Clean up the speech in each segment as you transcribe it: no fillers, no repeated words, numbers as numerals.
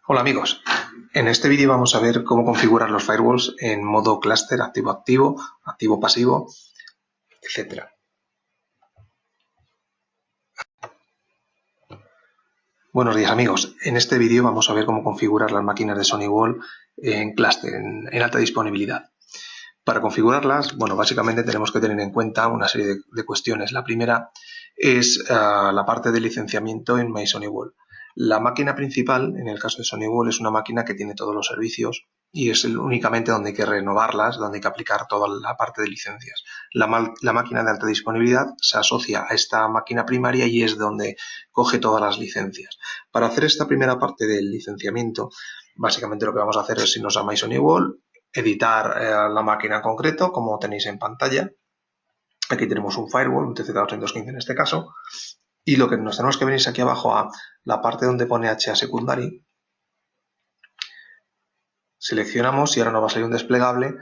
Hola amigos, en este vídeo vamos a ver cómo configurar los firewalls en modo clúster activo-activo, activo-pasivo, etc. Buenos días amigos, en este vídeo vamos a ver cómo configurar las máquinas de SonyWall en clúster, en alta disponibilidad. Para configurarlas, bueno, básicamente tenemos que tener en cuenta una serie de cuestiones. La primera es la parte de licenciamiento en MySonyWall. La máquina principal, en el caso de SonyWall, es una máquina que tiene todos los servicios y es únicamente donde hay que renovarlas, donde hay que aplicar toda la parte de licencias. La máquina de alta disponibilidad se asocia a esta máquina primaria y es donde coge todas las licencias. Para hacer esta primera parte del licenciamiento, básicamente lo que vamos a hacer es irnos a MySonyWall, editar la máquina en concreto, como tenéis en pantalla. Aquí tenemos un firewall, un TZ215 en este caso, y lo que nos tenemos que venir es aquí abajo a la parte donde pone HA Secondary. Seleccionamos y ahora nos va a salir un desplegable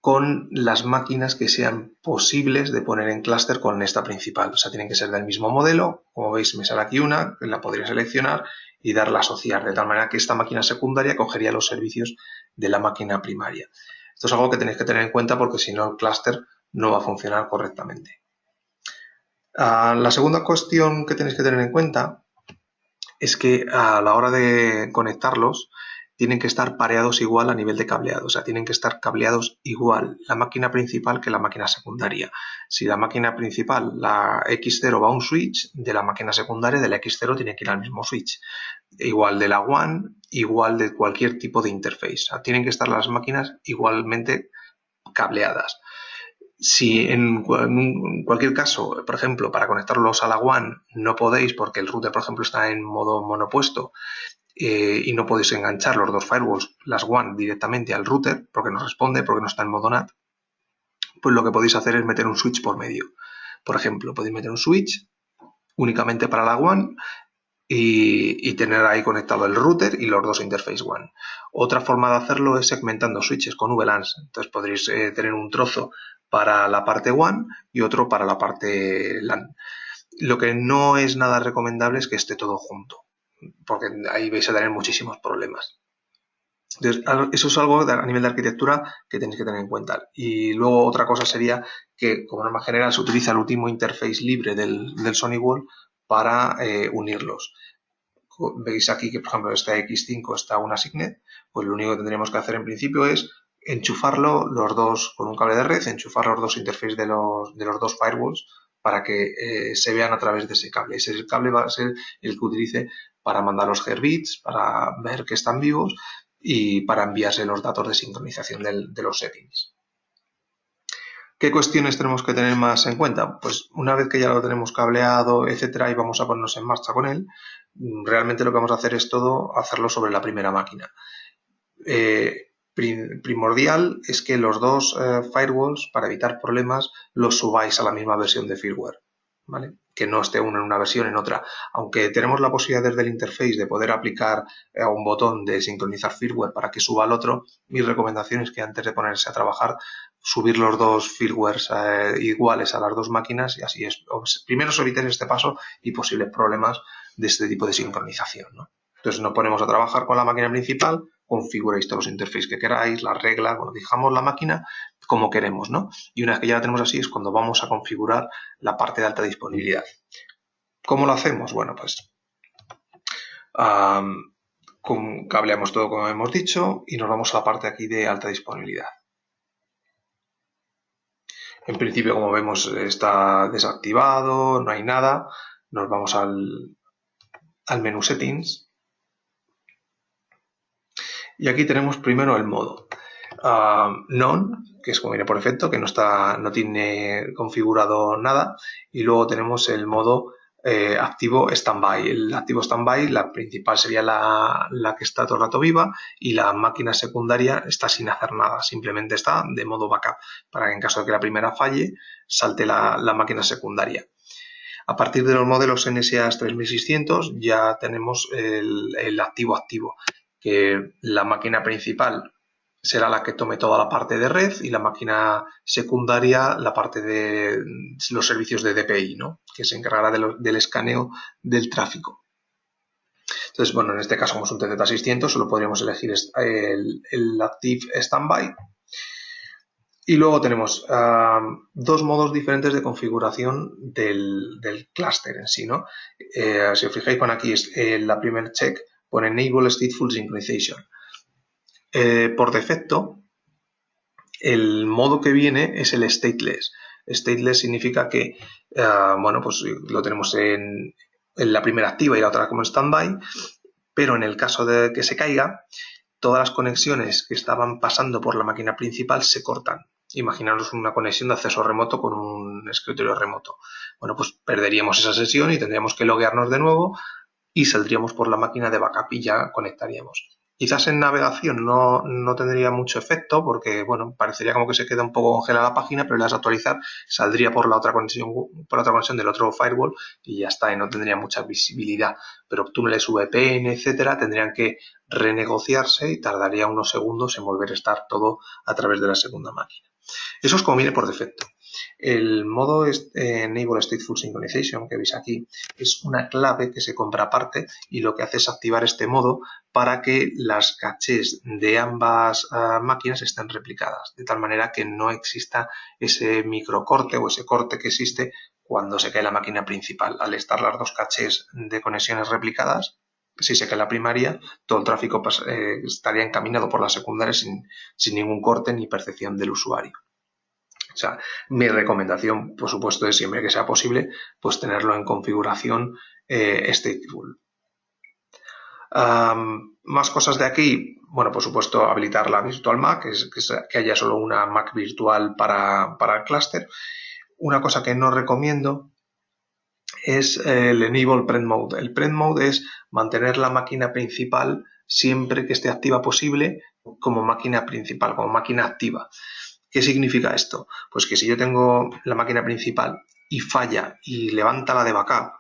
con las máquinas que sean posibles de poner en clúster con esta principal. O sea, tienen que ser del mismo modelo. Como veis, me sale aquí una, que la podría seleccionar y darla a asociar, de tal manera que esta máquina secundaria cogería los servicios de la máquina primaria. Esto es algo que tenéis que tener en cuenta porque si no el clúster no va a funcionar correctamente. La segunda cuestión que tenéis que tener en cuenta es que a la hora de conectarlos tienen que estar pareados igual a nivel de cableado, o sea, tienen que estar cableados igual la máquina principal que la máquina secundaria. Si la máquina principal, la X0, va a un switch, de la máquina secundaria, de la X0 tiene que ir al mismo switch. Igual de la WAN, igual de cualquier tipo de interface. O sea, tienen que estar las máquinas igualmente cableadas. Si en cualquier caso, por ejemplo, para conectarlos a la WAN no podéis porque el router, por ejemplo, está en modo monopuesto y no podéis enganchar los dos firewalls, las WAN, directamente al router porque no responde, porque no está en modo NAT, pues lo que podéis hacer es meter un switch por medio. Por ejemplo, podéis meter un switch únicamente para la WAN y tener ahí conectado el router y los dos interface WAN. Otra forma de hacerlo es segmentando switches con VLANs. Entonces podréis tener un trozo para la parte WAN y otro para la parte LAN. Lo que no es nada recomendable es que esté todo junto, porque ahí vais a tener muchísimos problemas. Entonces, eso es algo a nivel de arquitectura que tenéis que tener en cuenta. Y luego otra cosa sería que, como norma general, se utiliza el último interface libre del SonyWall para unirlos. Veis aquí que, por ejemplo, esta X5 está una SIGNET, pues lo único que tendríamos que hacer en principio es enchufarlo los dos con un cable de red, enchufar los dos interfaces de los dos firewalls para que se vean a través de ese cable. Ese cable va a ser el que utilice para mandar los herbits, para ver que están vivos y para enviarse los datos de sincronización de los settings. ¿Qué cuestiones tenemos que tener más en cuenta? Pues una vez que ya lo tenemos cableado, etcétera, y vamos a ponernos en marcha con él, realmente lo que vamos a hacer es todo hacerlo sobre la primera máquina. Primordial es que los dos firewalls, para evitar problemas, los subáis a la misma versión de firmware, ¿vale? Que no esté uno en una versión en otra. Aunque tenemos la posibilidad desde el interface de poder aplicar un botón de sincronizar firmware para que suba al otro, mi recomendación es que antes de ponerse a trabajar, subir los dos firmwares iguales a las dos máquinas y así es. Primero os evitéis este paso y posibles problemas de este tipo de sincronización, ¿no? Entonces nos ponemos a trabajar con la máquina principal, configuráis todos los interfaces que queráis, las reglas, bueno, fijamos la máquina como queremos, ¿no? Y una vez que ya la tenemos así es cuando vamos a configurar la parte de alta disponibilidad. ¿Cómo lo hacemos? Bueno, pues cableamos todo como hemos dicho y nos vamos a la parte aquí de alta disponibilidad. En principio, como vemos, está desactivado, no hay nada. Nos vamos al menú Settings. Y aquí tenemos primero el modo. None, que es como viene por defecto, que no tiene configurado nada. Y luego tenemos el modo activo Standby. El activo Standby, la principal sería la que está todo el rato viva y la máquina secundaria está sin hacer nada. Simplemente está de modo backup, para que en caso de que la primera falle, salte la máquina secundaria. A partir de los modelos NSA 3600 ya tenemos el activo, que la máquina principal será la que tome toda la parte de red y la máquina secundaria la parte de los servicios de DPI, ¿no? Que se encargará del escaneo del tráfico. Entonces, bueno, en este caso, como es un TZ600, solo podríamos elegir el Active Standby. Y luego tenemos dos modos diferentes de configuración del clúster en sí, ¿no? Si os fijáis, pone aquí la primera check, pone Enable Stateful Synchronization. Por defecto, el modo que viene es el Stateless. Stateless significa que, bueno, pues lo tenemos en la primera activa y la otra como standby, pero en el caso de que se caiga, todas las conexiones que estaban pasando por la máquina principal se cortan. Imaginaros una conexión de acceso remoto con un escritorio remoto. Bueno, pues perderíamos esa sesión y tendríamos que loguearnos de nuevo y saldríamos por la máquina de backup y ya conectaríamos. Quizás en navegación no tendría mucho efecto porque, bueno, parecería como que se queda un poco congelada la página, pero al actualizar saldría por la otra conexión del otro firewall y ya está, y no tendría mucha visibilidad. Pero túneles VPN, etcétera, tendrían que renegociarse y tardaría unos segundos en volver a estar todo a través de la segunda máquina. Eso es como viene por defecto. El modo Enable Stateful Synchronization que veis aquí es una clave que se compra aparte y lo que hace es activar este modo para que las cachés de ambas máquinas estén replicadas, de tal manera que no exista ese microcorte o ese corte que existe cuando se cae la máquina principal. Al estar las dos cachés de conexiones replicadas, si se cae la primaria, todo el tráfico estaría encaminado por la secundaria sin ningún corte ni percepción del usuario. O sea, mi recomendación, por supuesto, es siempre que sea posible, pues tenerlo en configuración stateful. Más cosas de aquí, bueno, por supuesto, habilitar la Virtual Mac, que haya solo una Mac virtual para el clúster. Una cosa que no recomiendo es el Enable Print Mode. El Print Mode es mantener la máquina principal siempre que esté activa posible como máquina principal, como máquina activa. ¿Qué significa esto? Pues que si yo tengo la máquina principal y falla y levanta la de backup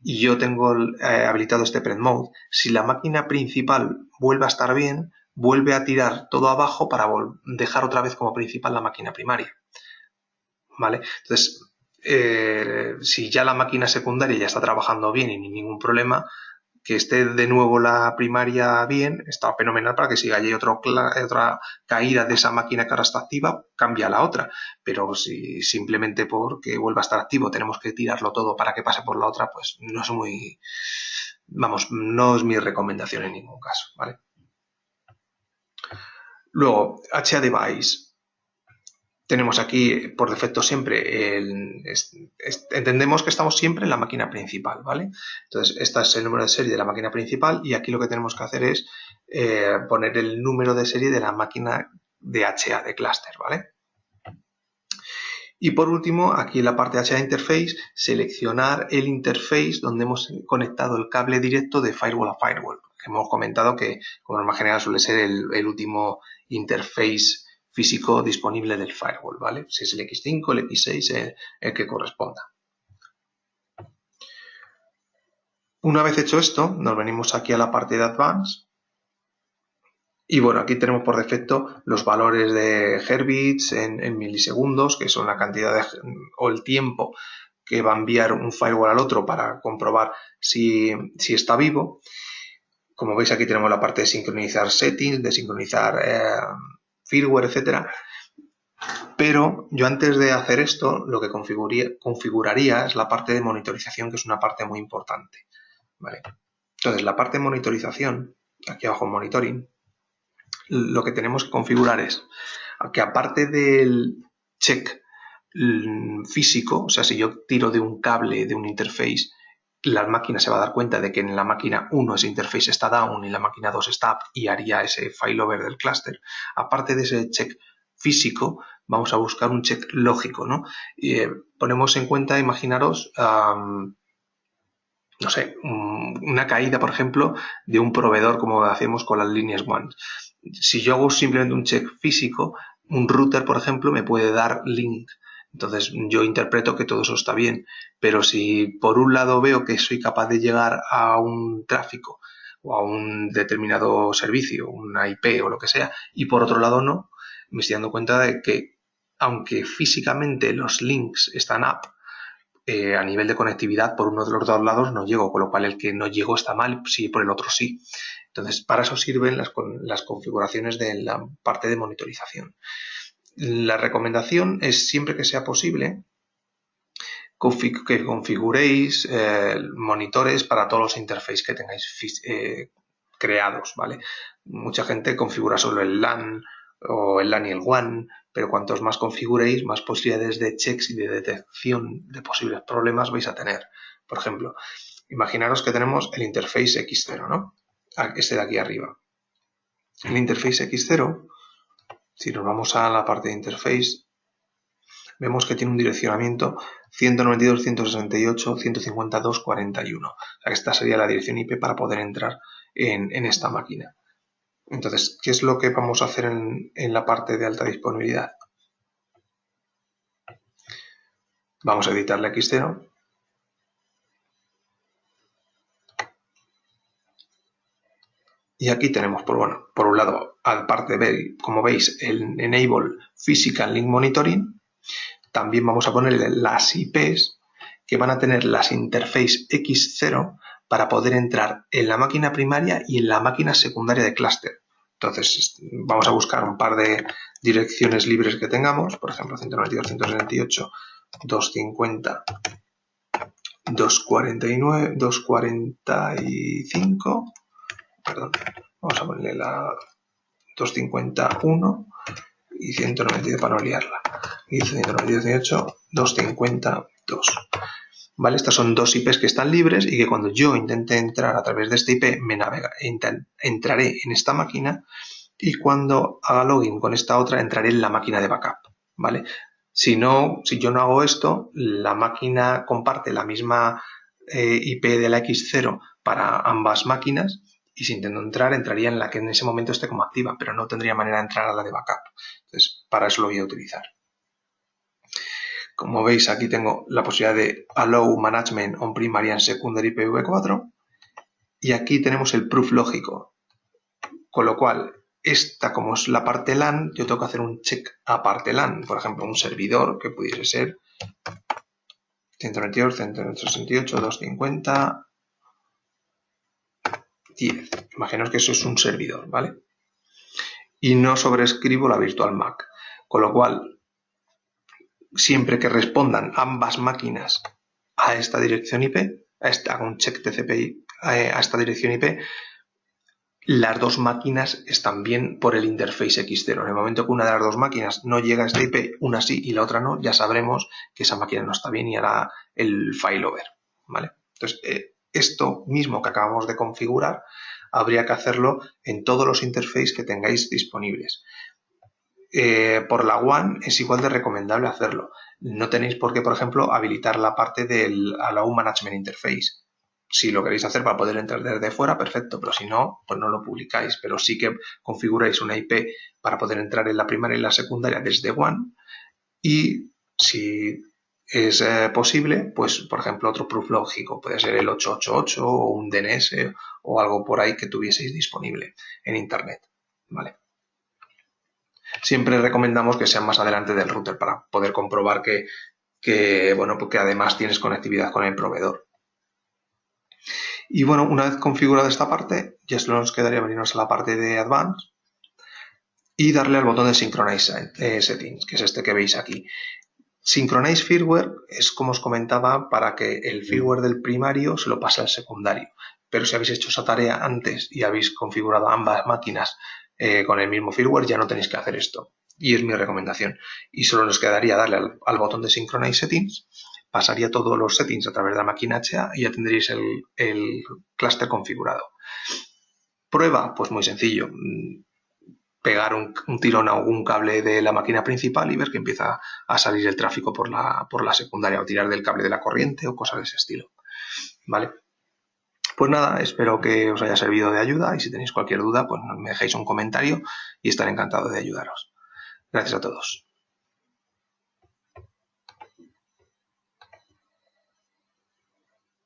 y yo tengo habilitado este Print Mode, si la máquina principal vuelve a estar bien, vuelve a tirar todo abajo para dejar otra vez como principal la máquina primaria. ¿Vale? Entonces, si ya la máquina secundaria ya está trabajando bien y ningún problema, que esté de nuevo la primaria bien, está fenomenal para que si hay otra caída de esa máquina que ahora está activa, cambia la otra. Pero si simplemente porque vuelva a estar activo tenemos que tirarlo todo para que pase por la otra, pues no es no es mi recomendación en ningún caso, ¿vale? Luego, HA Device. Tenemos aquí por defecto siempre entendemos que estamos siempre en la máquina principal, ¿vale? Entonces, este es el número de serie de la máquina principal y aquí lo que tenemos que hacer es poner el número de serie de la máquina de HA, de clúster, ¿vale? Y por último, aquí en la parte de HA Interface, seleccionar el interface donde hemos conectado el cable directo de firewall a firewall. Hemos comentado que, como norma general, suele ser el último interface físico disponible del firewall, ¿vale? Si es el X5, el X6, el que corresponda. Una vez hecho esto, nos venimos aquí a la parte de Advanced. Y bueno, aquí tenemos por defecto los valores de Herbits en milisegundos, que son la cantidad o el tiempo que va a enviar un firewall al otro para comprobar si está vivo. Como veis, aquí tenemos la parte de sincronizar settings, de sincronizar firmware, etcétera. Pero yo antes de hacer esto, lo que configuraría es la parte de monitorización, que es una parte muy importante, ¿vale? Entonces, la parte de monitorización, aquí abajo en monitoring, lo que tenemos que configurar es que aparte del check físico, o sea, si yo tiro de un cable de un interface, la máquina se va a dar cuenta de que en la máquina 1 ese interface está down y la máquina 2 está up y haría ese failover del clúster. Aparte de ese check físico, vamos a buscar un check lógico, ¿no? Y, ponemos en cuenta, imaginaros, no sé, una caída, por ejemplo, de un proveedor como hacemos con las líneas WAN. Si yo hago simplemente un check físico, un router, por ejemplo, me puede dar link. Entonces yo interpreto que todo eso está bien, pero si por un lado veo que soy capaz de llegar a un tráfico o a un determinado servicio, una IP o lo que sea, y por otro lado no, me estoy dando cuenta de que aunque físicamente los links están up, a nivel de conectividad por uno de los dos lados no llego, con lo cual el que no llego está mal, sí, por el otro sí. Entonces, para eso sirven las configuraciones de la parte de monitorización. La recomendación es, siempre que sea posible, que configuréis monitores para todos los interfaces que tengáis creados, ¿vale? Mucha gente configura solo el LAN o el LAN y el WAN, pero cuantos más configuréis, más posibilidades de checks y de detección de posibles problemas vais a tener. Por ejemplo, imaginaros que tenemos el interface X0, ¿no? Este de aquí arriba. El interface X0, si nos vamos a la parte de interface, vemos que tiene un direccionamiento 192.168.150.241. O sea, esta sería la dirección IP para poder entrar en esta máquina. Entonces, ¿qué es lo que vamos a hacer en la parte de alta disponibilidad? Vamos a editar la X0. Y aquí tenemos, por un lado, aparte de, como veis, el Enable Physical Link Monitoring. También vamos a ponerle las IPs que van a tener las interface X0 para poder entrar en la máquina primaria y en la máquina secundaria de clúster. Entonces, vamos a buscar un par de direcciones libres que tengamos, por ejemplo, 192.168.250.245, perdón, vamos a ponerle la 251 y 192 para no liarla. Y 192.168.252. ¿Vale? Estas son dos IPs que están libres y que cuando yo intente entrar a través de esta IP entraré en esta máquina, y cuando haga login con esta otra entraré en la máquina de backup. ¿Vale? Si yo no hago esto, la máquina comparte la misma IP de la X0 para ambas máquinas, y si intento entrar, entraría en la que en ese momento esté como activa, pero no tendría manera de entrar a la de backup. Entonces, para eso lo voy a utilizar. Como veis, aquí tengo la posibilidad de Allow Management on Primary and Secondary IPv4, y aquí tenemos el proof lógico, con lo cual esta, como es la parte LAN, yo tengo que hacer un check a parte LAN, por ejemplo, un servidor que pudiese ser 192, 168, 250, 10. Imaginaos que eso es un servidor, ¿vale? Y no sobrescribo la Virtual Mac, con lo cual, siempre que respondan ambas máquinas a esta dirección IP, hago un check TCP a esta dirección IP, las dos máquinas están bien por el interface X0. En el momento que una de las dos máquinas no llega a esta IP, una sí y la otra no, ya sabremos que esa máquina no está bien y hará el failover, ¿vale? Entonces, esto mismo que acabamos de configurar, habría que hacerlo en todos los interfaces que tengáis disponibles. Por la WAN es igual de recomendable hacerlo. No tenéis por qué, por ejemplo, habilitar la parte del Allow Management Interface. Si lo queréis hacer para poder entrar desde fuera, perfecto, pero si no, pues no lo publicáis. Pero sí que configuráis una IP para poder entrar en la primaria y la secundaria desde WAN, y si es posible, pues por ejemplo otro proof lógico, puede ser el 888 o un DNS o algo por ahí que tuvieseis disponible en internet, ¿vale? Siempre recomendamos que sean más adelante del router para poder comprobar porque además tienes conectividad con el proveedor. Y bueno, una vez configurada esta parte, ya solo nos quedaría venirnos a la parte de Advanced y darle al botón de Synchronize Settings, que es este que veis aquí. Synchronize Firmware es, como os comentaba, para que el firmware del primario se lo pase al secundario. Pero si habéis hecho esa tarea antes y habéis configurado ambas máquinas con el mismo firmware, ya no tenéis que hacer esto. Y es mi recomendación. Y solo nos quedaría darle al botón de Synchronize Settings, pasaría todos los settings a través de la máquina HA y ya tendréis el clúster configurado. Prueba, pues muy sencillo. Pegar un tirón a algún cable de la máquina principal y ver que empieza a salir el tráfico por la secundaria, o tirar del cable de la corriente o cosas de ese estilo. ¿Vale? Pues nada, espero que os haya servido de ayuda, y si tenéis cualquier duda, pues me dejéis un comentario y estaré encantado de ayudaros. Gracias a todos.